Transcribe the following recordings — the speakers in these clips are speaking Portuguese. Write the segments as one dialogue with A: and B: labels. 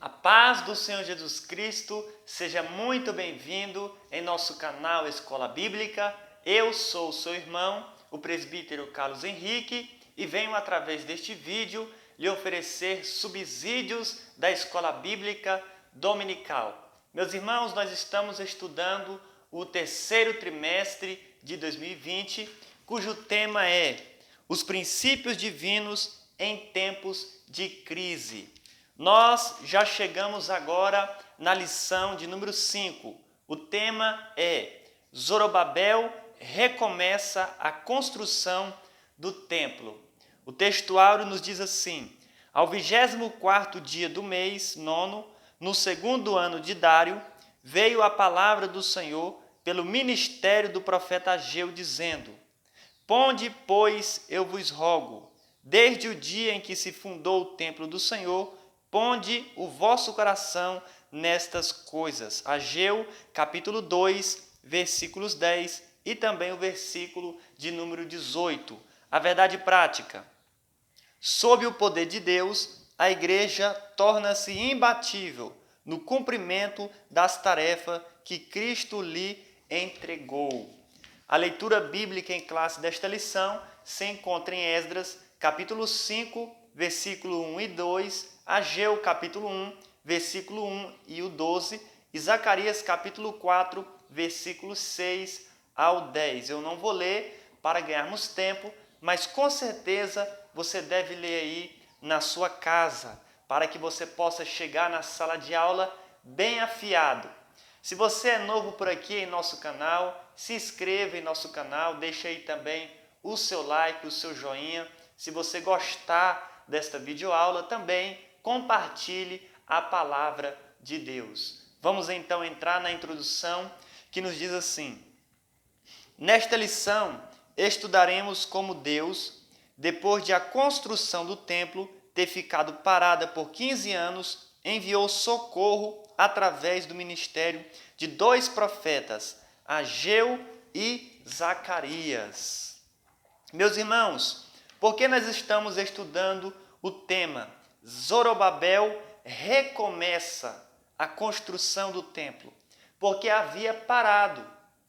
A: A paz do Senhor Jesus Cristo, seja muito bem-vindo em nosso canal Escola Bíblica. Eu sou o seu irmão, o presbítero Carlos Henrique, e venho através deste vídeo lhe oferecer subsídios da Escola Bíblica Dominical. Meus irmãos, nós estamos estudando o terceiro trimestre de 2020, cujo tema é os princípios divinos em tempos de crise. Nós já chegamos agora na lição de número 5. O tema é Zorobabel recomeça a construção do templo. O textuário nos diz assim: ao 24º dia do mês nono, no segundo ano de Dário, veio a palavra do Senhor pelo ministério do profeta Ageu, dizendo: ponde, pois, eu vos rogo, desde o dia em que se fundou o templo do Senhor, ponde o vosso coração nestas coisas. Ageu, capítulo 2, versículos 10 e também o versículo de número 18. A verdade prática. Sob o poder de Deus, a igreja torna-se imbatível no cumprimento das tarefas que Cristo lhe entregou. A leitura bíblica em classe desta lição se encontra em Esdras, capítulo 5, versículo 1 e 2, Ageu, capítulo 1, versículo 1 e o 12, e Zacarias, capítulo 4, versículos 6 ao 10. Eu não vou ler para ganharmos tempo, mas com certeza você deve ler aí na sua casa, para que você possa chegar na sala de aula bem afiado. Se você é novo por aqui em nosso canal, se inscreva em nosso canal, deixe aí também o seu like, o seu joinha. Se você gostar desta videoaula, também compartilhe a palavra de Deus. Vamos então entrar na introdução que nos diz assim: nesta lição estudaremos como Deus, depois de a construção do templo ter ficado parada por 15 anos, enviou socorro através do ministério de dois profetas, Ageu e Zacarias. Meus irmãos, por que nós estamos estudando o tema Zorobabel recomeça a construção do templo? Porque havia parado.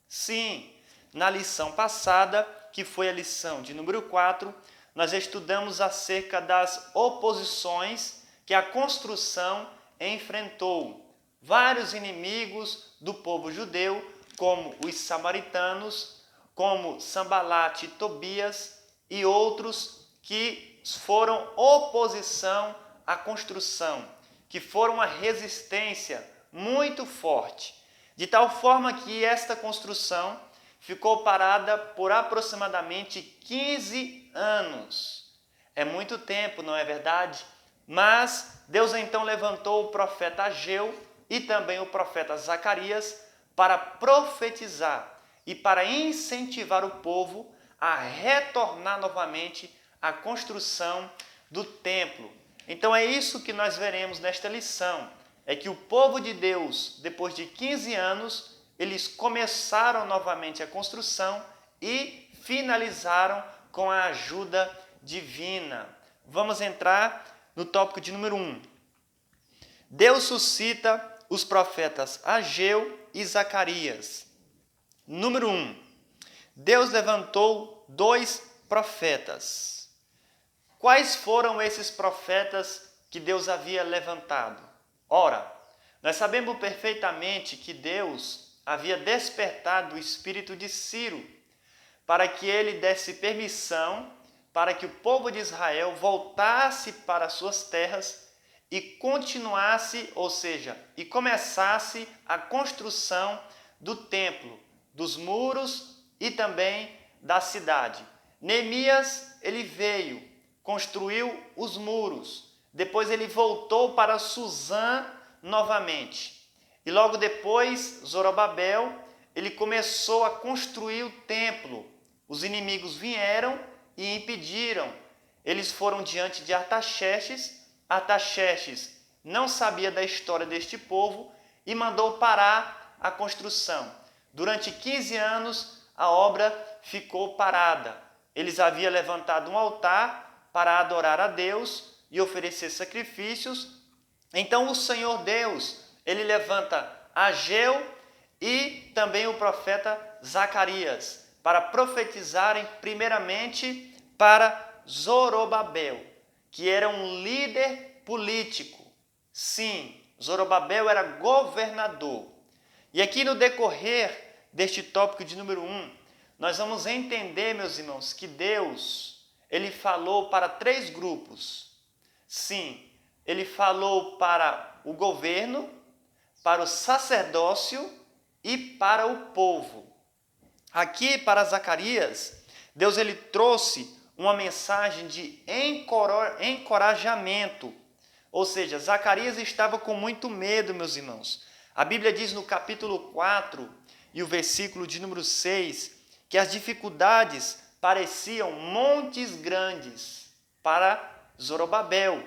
A: Sim, na lição passada, que foi a lição de número 4, nós estudamos acerca das oposições que a construção enfrentou. Vários inimigos do povo judeu, como os samaritanos, como Sambalate e Tobias e outros que foram oposição à construção, que foram uma resistência muito forte, de tal forma que esta construção ficou parada por aproximadamente 15 anos. É muito tempo, não é verdade? Mas Deus então levantou o profeta Ageu e também o profeta Zacarias para profetizar e para incentivar o povo a retornar novamente à construção do templo. Então é isso que nós veremos nesta lição, é que o povo de Deus, depois de 15 anos, eles começaram novamente a construção e finalizaram com a ajuda divina. Vamos entrar no tópico de número 1. Deus suscita os profetas Ageu e Zacarias. Número 1. Deus levantou dois profetas. Quais foram esses profetas que Deus havia levantado? Ora, nós sabemos perfeitamente que Deus havia despertado o espírito de Ciro para que ele desse permissão para que o povo de Israel voltasse para suas terras e continuasse, ou seja, e começasse a construção do templo, dos muros e também da cidade. Neemias, ele veio, construiu os muros, depois ele voltou para Suzã novamente. E logo depois, Zorobabel, ele começou a construir o templo. Os inimigos vieram e impediram. Eles foram diante de Artaxerxes. Artaxerxes não sabia da história deste povo e mandou parar a construção. Durante 15 anos, a obra ficou parada. Eles haviam levantado um altar para adorar a Deus e oferecer sacrifícios, Então o Senhor Deus, ele levanta Ageu e também o profeta Zacarias para profetizarem primeiramente para Zorobabel, que era um líder político. Sim, Zorobabel era governador. E aqui no decorrer deste tópico de número 1, nós vamos entender, meus irmãos, que Deus, ele falou para 3 grupos. Sim, ele falou para o governo, para o sacerdócio e para o povo. Aqui para Zacarias, Deus ele trouxe uma mensagem de encorajamento. Ou seja, Zacarias estava com muito medo, meus irmãos. A Bíblia diz no capítulo 4 e o versículo de número 6 que as dificuldades pareciam montes grandes para Zorobabel,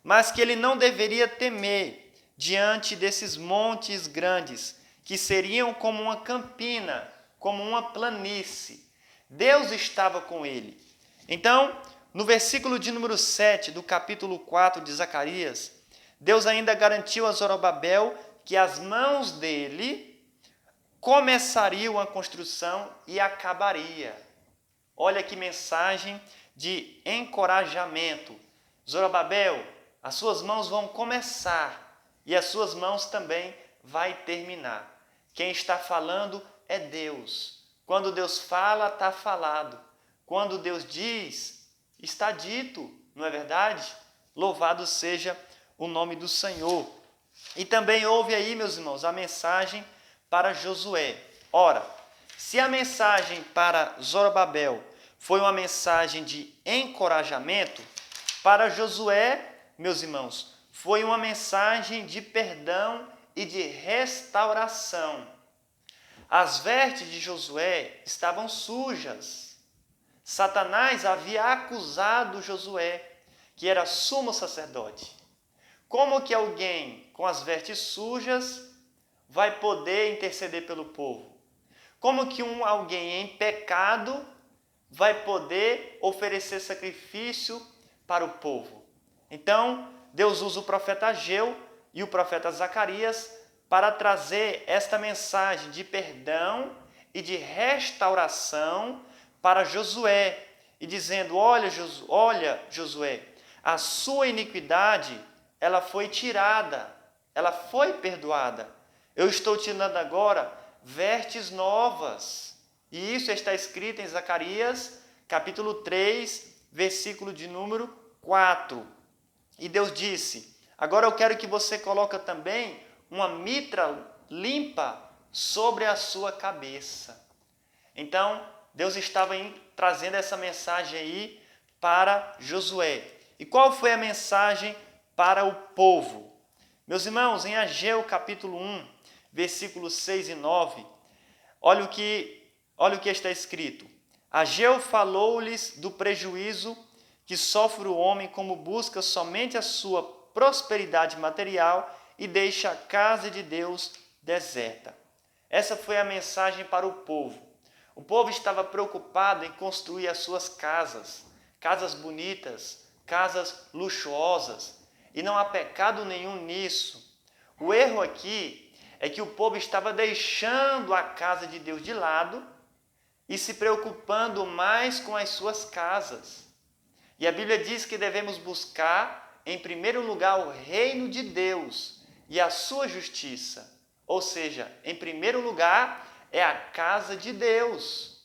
A: mas que ele não deveria temer diante desses montes grandes, que seriam como uma campina, como uma planície. Deus estava com ele. Então, no versículo de número 7 do capítulo 4 de Zacarias, Deus ainda garantiu a Zorobabel que as mãos dele começariam a construção e acabaria. Olha que mensagem de encorajamento. Zorobabel, as suas mãos vão começar e as suas mãos também vai terminar. Quem está falando é Deus. Quando Deus fala, está falado. Quando Deus diz, está dito, não é verdade? Louvado seja o nome do Senhor. E também houve aí, meus irmãos, a mensagem para Josué. Ora, se a mensagem para Zorobabel foi uma mensagem de encorajamento, para Josué, meus irmãos, foi uma mensagem de perdão e de restauração. As vestes de Josué estavam sujas. Satanás havia acusado Josué, que era sumo sacerdote. Como que alguém com as vestes sujas vai poder interceder pelo povo? Como que alguém em pecado vai poder oferecer sacrifício para o povo? Então, Deus usa o profeta Ageu e o profeta Zacarias para trazer esta mensagem de perdão e de restauração para Josué, e dizendo: olha Josué, a sua iniquidade, ela foi tirada, ela foi perdoada. Eu estou te dando agora vestes novas. E isso está escrito em Zacarias, capítulo 3, versículo de número 4. E Deus disse: agora eu quero que você coloque também uma mitra limpa sobre a sua cabeça. Então, Deus estava trazendo essa mensagem aí para Josué. E qual foi a mensagem para o povo? Meus irmãos, em Ageu capítulo 1, versículos 6 e 9, olha o que está escrito. Ageu falou-lhes do prejuízo que sofre o homem como busca somente a sua prosperidade material e deixa a casa de Deus deserta. Essa foi a mensagem para o povo. O povo estava preocupado em construir as suas casas, casas bonitas, casas luxuosas, e não há pecado nenhum nisso. O erro aqui é que o povo estava deixando a casa de Deus de lado e se preocupando mais com as suas casas. E a Bíblia diz que devemos buscar, em primeiro lugar, o reino de Deus e a sua justiça. Ou seja, em primeiro lugar é a casa de Deus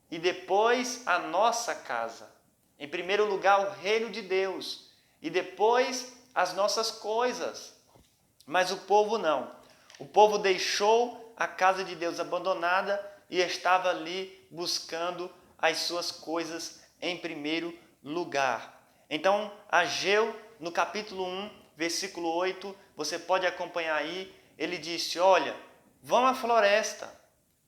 A: e depois a nossa casa. Em primeiro lugar, o reino de Deus e depois as nossas coisas. Mas o povo não. O povo deixou a casa de Deus abandonada e estava ali buscando as suas coisas em primeiro lugar. Então, Ageu, no capítulo 1, versículo 8, você pode acompanhar aí, ele disse: olha, vão à floresta,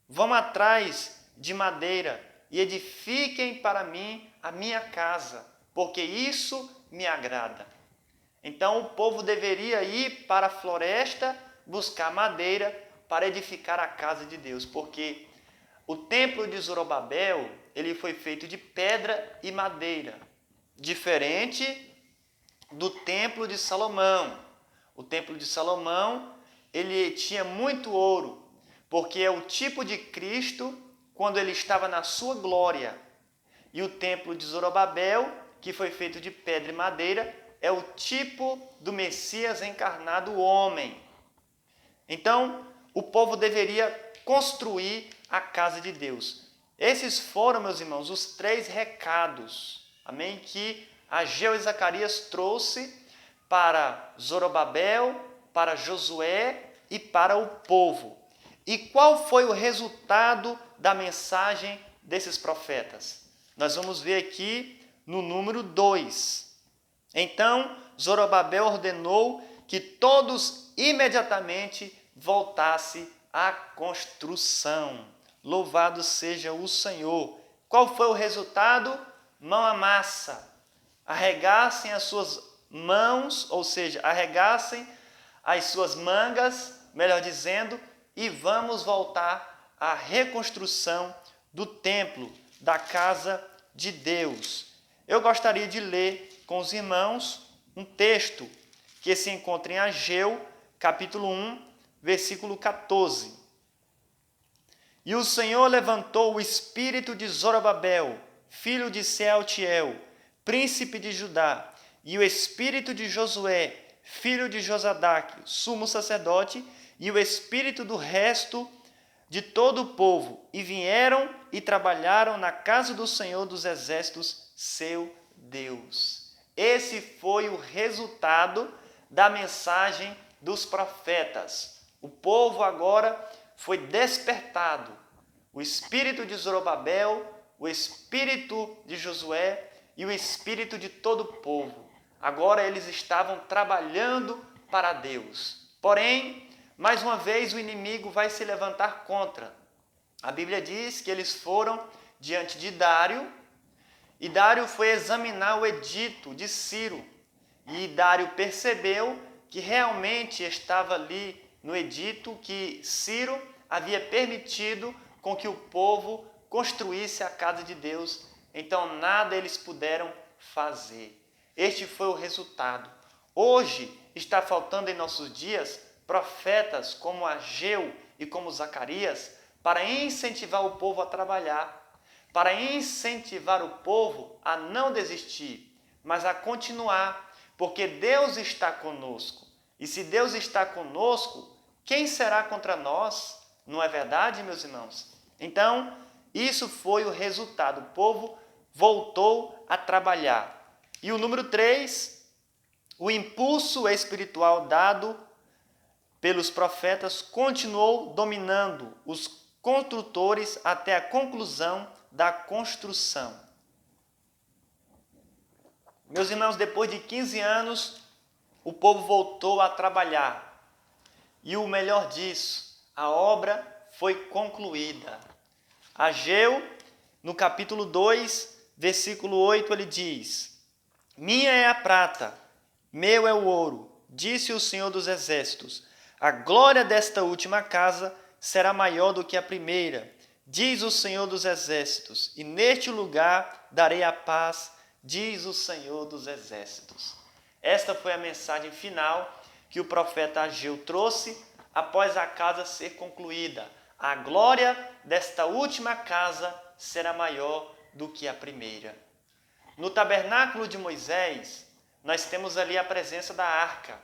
A: vão atrás de madeira e edifiquem para mim a minha casa, porque isso me agrada. Então o povo deveria ir para a floresta buscar madeira para edificar a casa de Deus, porque o templo de Zorobabel, ele foi feito de pedra e madeira, diferente do templo de Salomão. O templo de Salomão, ele tinha muito ouro, porque é o tipo de Cristo quando ele estava na sua glória. E o templo de Zorobabel, que foi feito de pedra e madeira, é o tipo do Messias encarnado, o homem. Então, o povo deveria construir a casa de Deus. Esses foram, meus irmãos, os 3 recados, amém, que Ageu e Zacarias trouxe para Zorobabel, para Josué e para o povo. E qual foi o resultado da mensagem desses profetas? Nós vamos ver aqui no número 2. Então, Zorobabel ordenou que todos imediatamente voltassem à construção. Louvado seja o Senhor. Qual foi o resultado? Mão à massa. Arregassem as suas mãos, ou seja, arregassem as suas mangas, melhor dizendo, e vamos voltar à reconstrução do templo, da casa de Deus. Eu gostaria de ler com os irmãos um texto que se encontra em Ageu, capítulo 1, versículo 14. E o Senhor levantou o espírito de Zorobabel, filho de Sealtiel, príncipe de Judá, e o espírito de Josué, filho de Josadaque, sumo sacerdote, e o espírito do resto de todo o povo, e vieram e trabalharam na casa do Senhor dos Exércitos, seu Deus. Esse foi o resultado da mensagem dos profetas. O povo agora foi despertado. O espírito de Zorobabel, o espírito de Josué e o espírito de todo o povo. Agora eles estavam trabalhando para Deus. Porém, mais uma vez o inimigo vai se levantar contra. A Bíblia diz que eles foram diante de Dário, e Dário foi examinar o edito de Ciro. E Dário percebeu que realmente estava ali no edito que Ciro havia permitido com que o povo construísse a casa de Deus. Então nada eles puderam fazer. Este foi o resultado. Hoje está faltando em nossos dias profetas como Ageu e como Zacarias para incentivar o povo a trabalhar, para incentivar o povo a não desistir, mas a continuar, porque Deus está conosco. E se Deus está conosco, quem será contra nós? Não é verdade, meus irmãos? Então, isso foi o resultado. O povo voltou a trabalhar. E o número 3, o impulso espiritual dado pelos profetas continuou dominando os construtores até a conclusão da construção. Meus irmãos, depois de 15 anos, o povo voltou a trabalhar. E o melhor disso, a obra foi concluída. Ageu, no capítulo 2, versículo 8, ele diz: Minha é a prata, meu é o ouro, disse o Senhor dos Exércitos. A glória desta última casa será maior do que a primeira, diz o Senhor dos Exércitos, e neste lugar darei a paz, diz o Senhor dos Exércitos. Esta foi a mensagem final que o profeta Ageu trouxe após a casa ser concluída. A glória desta última casa será maior do que a primeira. No tabernáculo de Moisés, nós temos ali a presença da arca,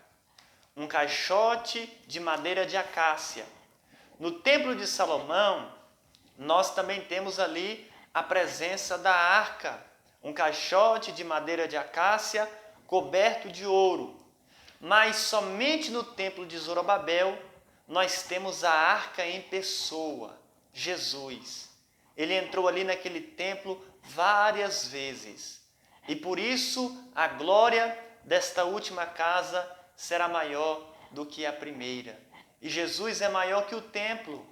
A: um caixote de madeira de acácia. No templo de Salomão, nós também temos ali a presença da arca, um caixote de madeira de acácia coberto de ouro. Mas somente no templo de Zorobabel, nós temos a arca em pessoa, Jesus. Ele entrou ali naquele templo várias vezes. E por isso a glória desta última casa será maior do que a primeira. E Jesus é maior que o templo.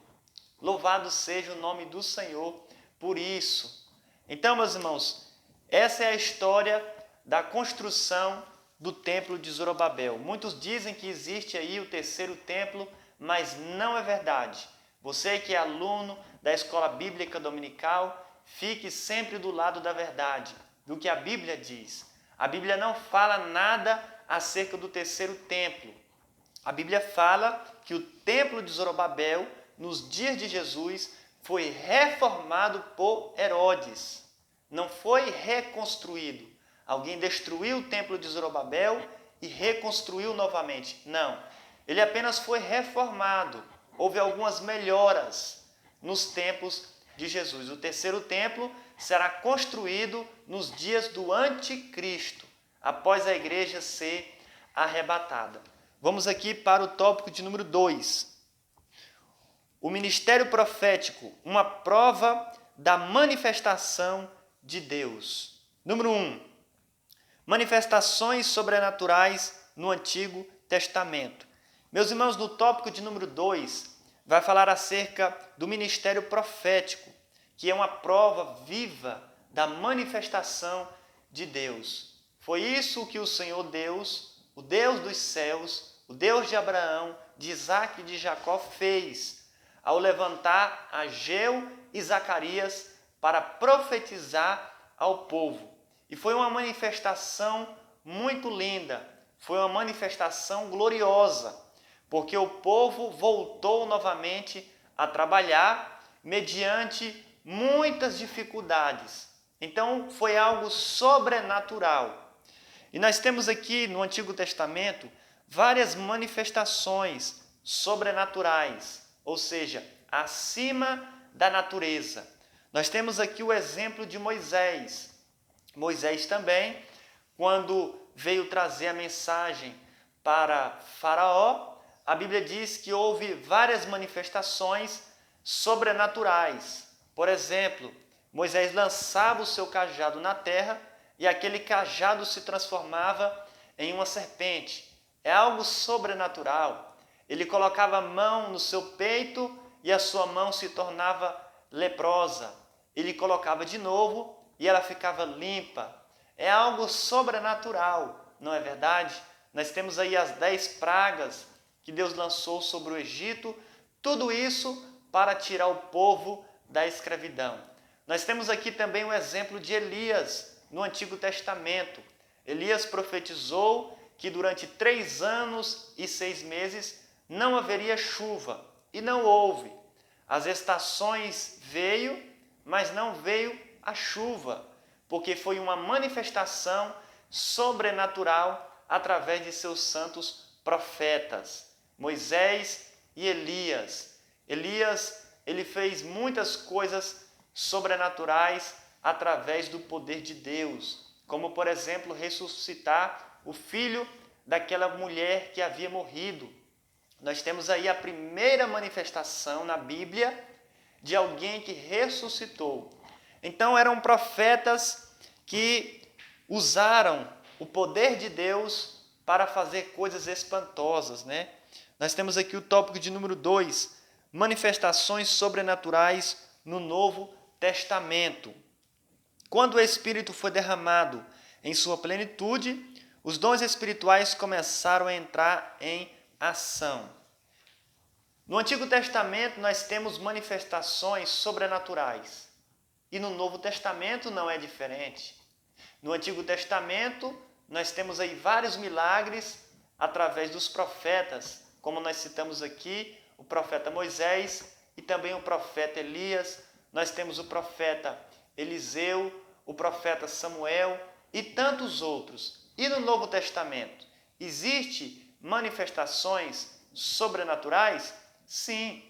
A: Louvado seja o nome do Senhor por isso. Então, meus irmãos, essa é a história da construção do templo de Zorobabel. Muitos dizem que existe aí o terceiro templo, mas não é verdade. Você que é aluno da Escola Bíblica Dominical, fique sempre do lado da verdade, do que a Bíblia diz. A Bíblia não fala nada acerca do terceiro templo. A Bíblia fala que o templo de Zorobabel, nos dias de Jesus, foi reformado por Herodes. Não foi reconstruído. Alguém destruiu o templo de Zorobabel e reconstruiu novamente. Não. Ele apenas foi reformado. Houve algumas melhoras nos tempos de Jesus. O terceiro templo será construído nos dias do anticristo, após a igreja ser arrebatada. Vamos aqui para o tópico de número 2. O ministério profético, uma prova da manifestação de Deus. Número 1. Manifestações sobrenaturais no Antigo Testamento. Meus irmãos, no tópico de número 2, vai falar acerca do ministério profético, que é uma prova viva da manifestação de Deus. Foi isso que o Senhor Deus, o Deus dos céus, o Deus de Abraão, de Isaac e de Jacó fez ao levantar Ageu e Zacarias para profetizar ao povo. E foi uma manifestação muito linda, foi uma manifestação gloriosa, porque o povo voltou novamente a trabalhar mediante muitas dificuldades. Então foi algo sobrenatural. E nós temos aqui no Antigo Testamento várias manifestações sobrenaturais, ou seja, acima da natureza. Nós temos aqui o exemplo de Moisés. Moisés também, quando veio trazer a mensagem para Faraó, a Bíblia diz que houve várias manifestações sobrenaturais. Por exemplo, Moisés lançava o seu cajado na terra e aquele cajado se transformava em uma serpente. É algo sobrenatural. Ele colocava a mão no seu peito e a sua mão se tornava leprosa. Ele colocava de novo e ela ficava limpa. É algo sobrenatural, não é verdade? Nós temos aí as 10 pragas que Deus lançou sobre o Egito, tudo isso para tirar o povo da escravidão. Nós temos aqui também o exemplo de Elias no Antigo Testamento. Elias profetizou que durante 3 anos e 6 meses não haveria chuva, e não houve. As estações veio, mas não veio a chuva, porque foi uma manifestação sobrenatural através de seus santos profetas, Moisés e Elias. Elias, ele fez muitas coisas sobrenaturais através do poder de Deus, como, por exemplo, ressuscitar o filho daquela mulher que havia morrido. Nós temos aí a primeira manifestação na Bíblia de alguém que ressuscitou. Então, eram profetas que usaram o poder de Deus para fazer coisas espantosas, né? Nós temos aqui o tópico de número 2, manifestações sobrenaturais no Novo Testamento. Quando o Espírito foi derramado em sua plenitude, os dons espirituais começaram a entrar em ação. No Antigo Testamento, nós temos manifestações sobrenaturais. E no Novo Testamento não é diferente. No Antigo Testamento, nós temos aí vários milagres através dos profetas, como nós citamos aqui, o profeta Moisés e também o profeta Elias. Nós temos o profeta Eliseu, o profeta Samuel e tantos outros. E no Novo Testamento, existe manifestações sobrenaturais? Sim.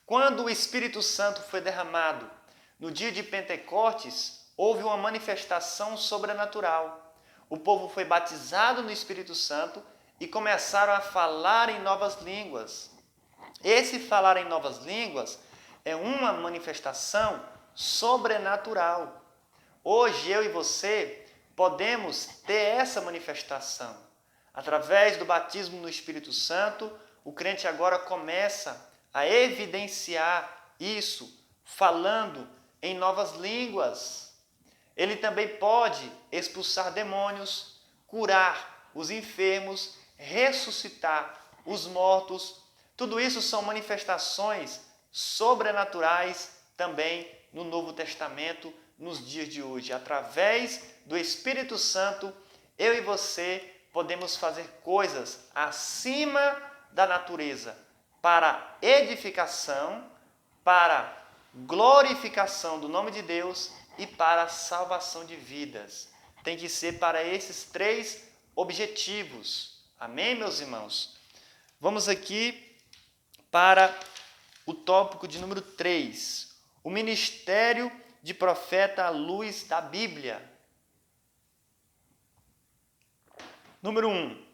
A: Quando o Espírito Santo foi derramado no dia de Pentecostes, houve uma manifestação sobrenatural. O povo foi batizado no Espírito Santo e começaram a falar em novas línguas. Esse falar em novas línguas é uma manifestação sobrenatural. Hoje, eu e você podemos ter essa manifestação. Através do batismo no Espírito Santo, o crente agora começa a evidenciar isso, falando em novas línguas. Ele também pode expulsar demônios, curar os enfermos, ressuscitar os mortos. Tudo isso são manifestações sobrenaturais também no Novo Testamento, nos dias de hoje. Através do Espírito Santo, eu e você podemos fazer coisas acima da natureza para edificação, para glorificação do nome de Deus e para a salvação de vidas. Tem que ser para esses três objetivos. Amém, meus irmãos? Vamos aqui para o tópico de número 3. O ministério de profeta à luz da Bíblia. Número 1.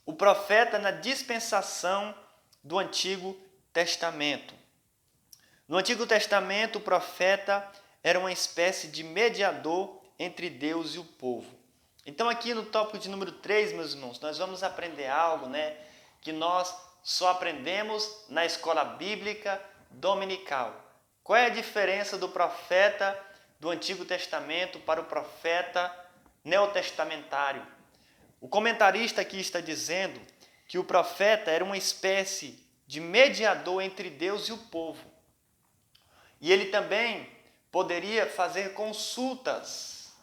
A: O profeta na dispensação do Antigo Testamento. No Antigo Testamento, o profeta era uma espécie de mediador entre Deus e o povo. Então, aqui no tópico de número 3, meus irmãos, nós vamos aprender algo, que nós só aprendemos na escola bíblica dominical. Qual é a diferença do profeta do Antigo Testamento para o profeta neotestamentário? O comentarista aqui está dizendo que o profeta era uma espécie de mediador entre Deus e o povo. E ele também poderia fazer consultas.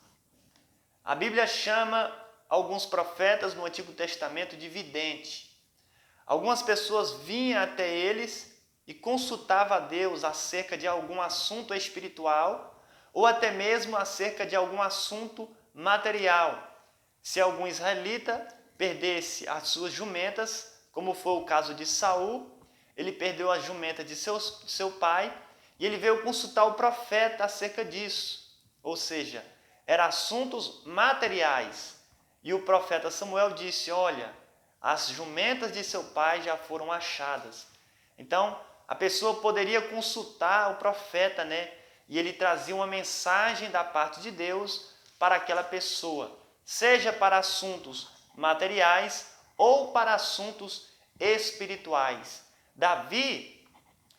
A: A Bíblia chama alguns profetas no Antigo Testamento de vidente. Algumas pessoas vinham até eles e consultavam a Deus acerca de algum assunto espiritual ou até mesmo acerca de algum assunto material. Se algum israelita perdesse as suas jumentas, como foi o caso de Saul, ele perdeu a jumenta de seu pai e ele veio consultar o profeta acerca disso. Ou seja, eram assuntos materiais. E o profeta Samuel disse, olha, as jumentas de seu pai já foram achadas. Então, a pessoa poderia consultar o profeta, e ele trazia uma mensagem da parte de Deus para aquela pessoa, seja para assuntos materiais ou para assuntos espirituais. Davi,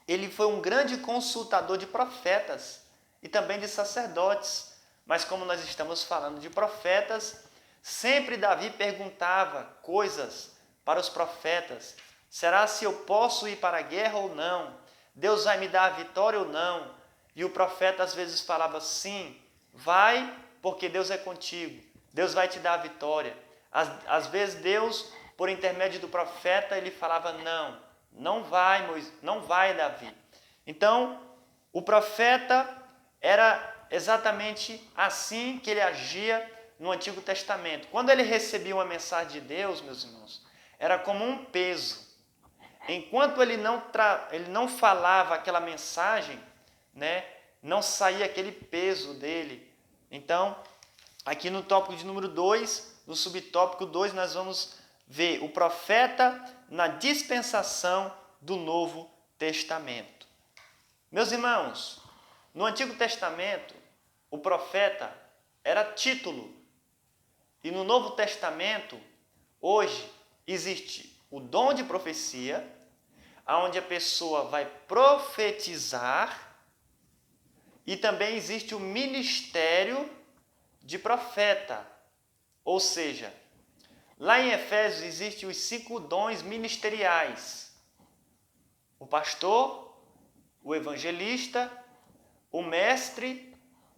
A: ele foi um grande consultador de profetas e também de sacerdotes. Mas como nós estamos falando de profetas, sempre Davi perguntava coisas para os profetas. Será se eu posso ir para a guerra ou não? Deus vai me dar a vitória ou não? E o profeta às vezes falava, sim, vai porque Deus é contigo. Deus vai te dar a vitória. Às vezes Deus, por intermédio do profeta, ele falava, não vai, Moisés, não vai, Davi. Então, o profeta era exatamente assim que ele agia no Antigo Testamento. Quando ele recebia uma mensagem de Deus, meus irmãos, era como um peso. Enquanto ele não falava aquela mensagem, não saía aquele peso dele. Então, aqui no tópico de número 2, no subtópico 2, nós vamos ver o profeta na dispensação do Novo Testamento. Meus irmãos, no Antigo Testamento, o profeta era título. E no Novo Testamento, hoje, existe o dom de profecia, onde a pessoa vai profetizar, e também existe o ministério de profeta. Ou seja, lá em Efésios existem os 5 dons ministeriais. O pastor, o evangelista, o mestre,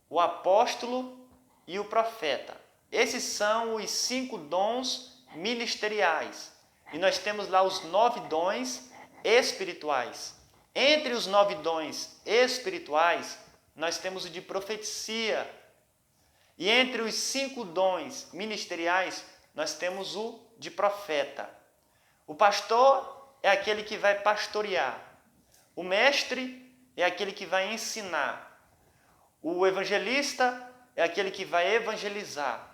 A: o apóstolo e o profeta. Esses são os 5 dons ministeriais. E nós temos lá os 9 dons espirituais. Entre os 9 dons espirituais, nós temos o de profecia. E entre os 5 dons ministeriais, nós temos o de profeta. O pastor é aquele que vai pastorear. O mestre é aquele que vai ensinar. O evangelista é aquele que vai evangelizar.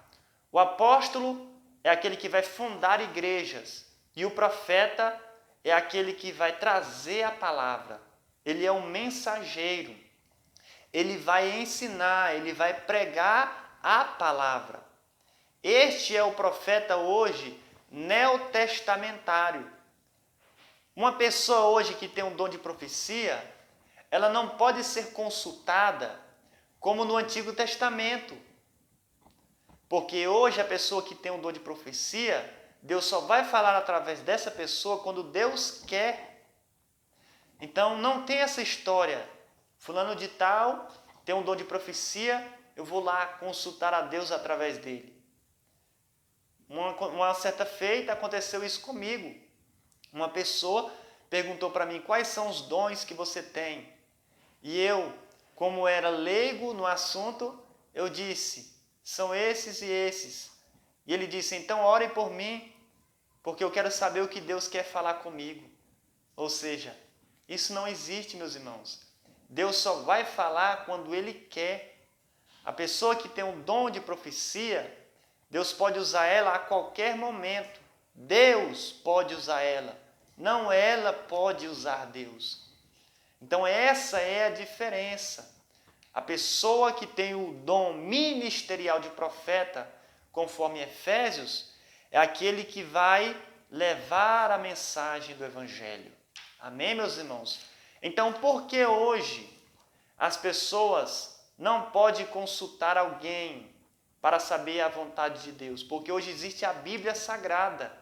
A: O apóstolo é aquele que vai fundar igrejas. E o profeta é aquele que vai trazer a palavra. Ele é um mensageiro. Ele vai ensinar, ele vai pregar a palavra. Este é o profeta hoje neotestamentário. Uma pessoa hoje que tem um dom de profecia, ela não pode ser consultada como no Antigo Testamento. Porque hoje a pessoa que tem um dom de profecia, Deus só vai falar através dessa pessoa quando Deus quer. Então não tem essa história. Fulano de tal tem um dom de profecia, eu vou lá consultar a Deus através dele. Uma certa feita aconteceu isso comigo. Uma pessoa perguntou para mim quais são os dons que você tem. E eu, como era leigo no assunto, eu disse, são esses e esses. E ele disse, então ore por mim, porque eu quero saber o que Deus quer falar comigo. Ou seja, isso não existe, meus irmãos. Deus só vai falar quando Ele quer. A pessoa que tem um dom de profecia, Deus pode usar ela a qualquer momento. Deus pode usar ela, não ela pode usar Deus. Então essa é a diferença. A pessoa que tem o dom ministerial de profeta, conforme Efésios, é aquele que vai levar a mensagem do Evangelho. Amém, meus irmãos? Então, por que hoje as pessoas não podem consultar alguém para saber a vontade de Deus? Porque hoje existe a Bíblia Sagrada,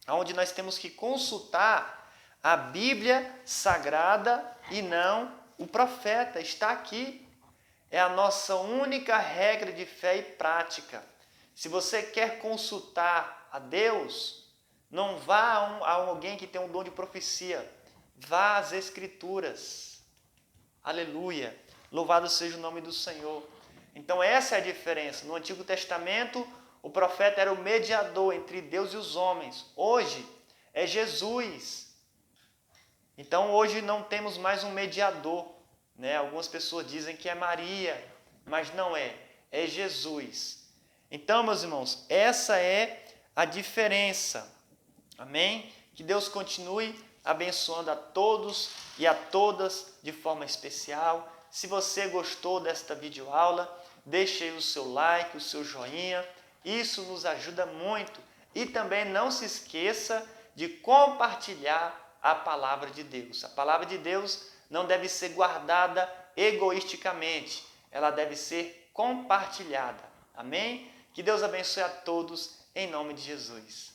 A: onde nós temos que consultar a Bíblia Sagrada e não o profeta. Está aqui. É a nossa única regra de fé e prática. Se você quer consultar a Deus, não vá a alguém que tem um dom de profecia. Vá às Escrituras. Aleluia. Louvado seja o nome do Senhor. Então essa é a diferença. No Antigo Testamento, o profeta era o mediador entre Deus e os homens. Hoje é Jesus. Então hoje não temos mais um mediador. Algumas pessoas dizem que é Maria, mas não é. É Jesus. Então, meus irmãos, essa é a diferença. Amém? Que Deus continue abençoando a todos e a todas de forma especial. Se você gostou desta videoaula, deixe aí o seu like, o seu joinha. Isso nos ajuda muito. E também não se esqueça de compartilhar a palavra de Deus. A palavra de Deus não deve ser guardada egoisticamente. Ela deve ser compartilhada. Amém? Que Deus abençoe a todos em nome de Jesus.